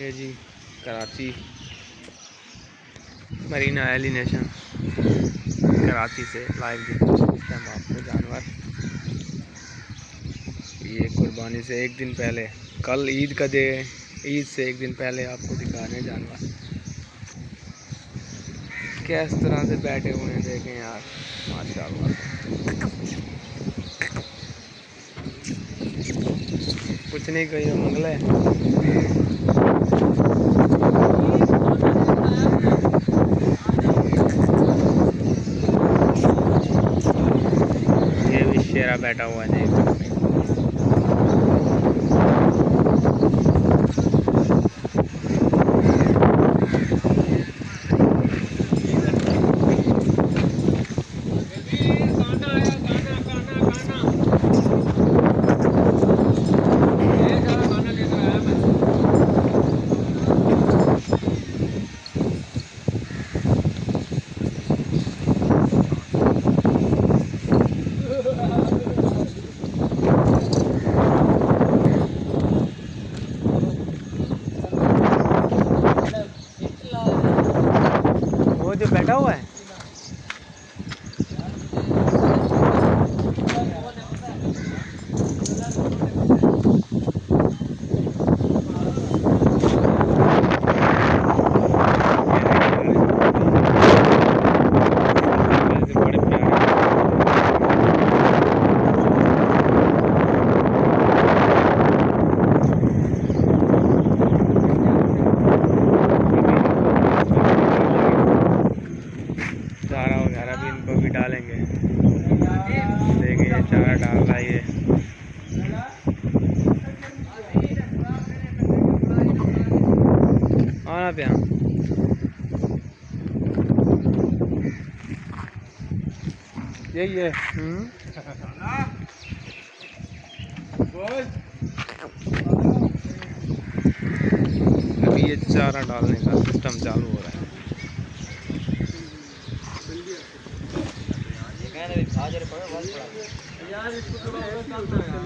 ये जी कराची मरीना एलिनेशन कराची से लाइव दिखा इस टाइम आपको जानवर। ये कुर्बानी से एक दिन पहले, कल ईद का डे, ईद से एक दिन पहले आपको दिखा रहे हैं जानवर किस तरह से बैठे हुए हैं। देखें यार माशाल्लाह, कुछ नहीं कही मंगल है। ये भी शेरा बैठा हुआ है देख सकते हैं। वो जो बैठा हुआ है चारा वगैरह भी इनको भी डालेंगे। देखिए ये चारा डाल रहा है ये। आना पे यही है। अभी ये चारा डालने का सिस्टम चालू हो रहा है। यार इसको थोड़ा और डालना है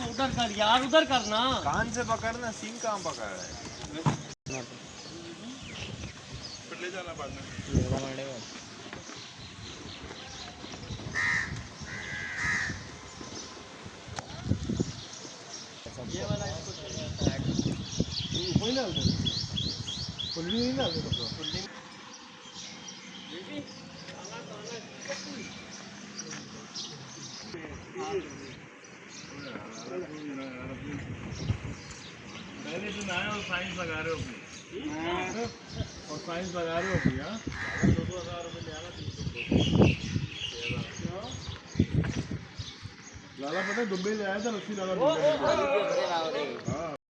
उधर कर यार, उधर करना, कान से पकड़ना, सींग कहाँ पकड़ रहा है। ले जाना बाद में। ये वाला इसको कोई ना फुल्ली नहीं ना फुल्ली पहले दिन आए और साइंस लगा रहे हो अपनी, और साइंस लगा रहे हो अपनी। हाँ 2,000 रुपये ले आना। लाला पता दुबई ले आया था, रस्सी लाला। हाँ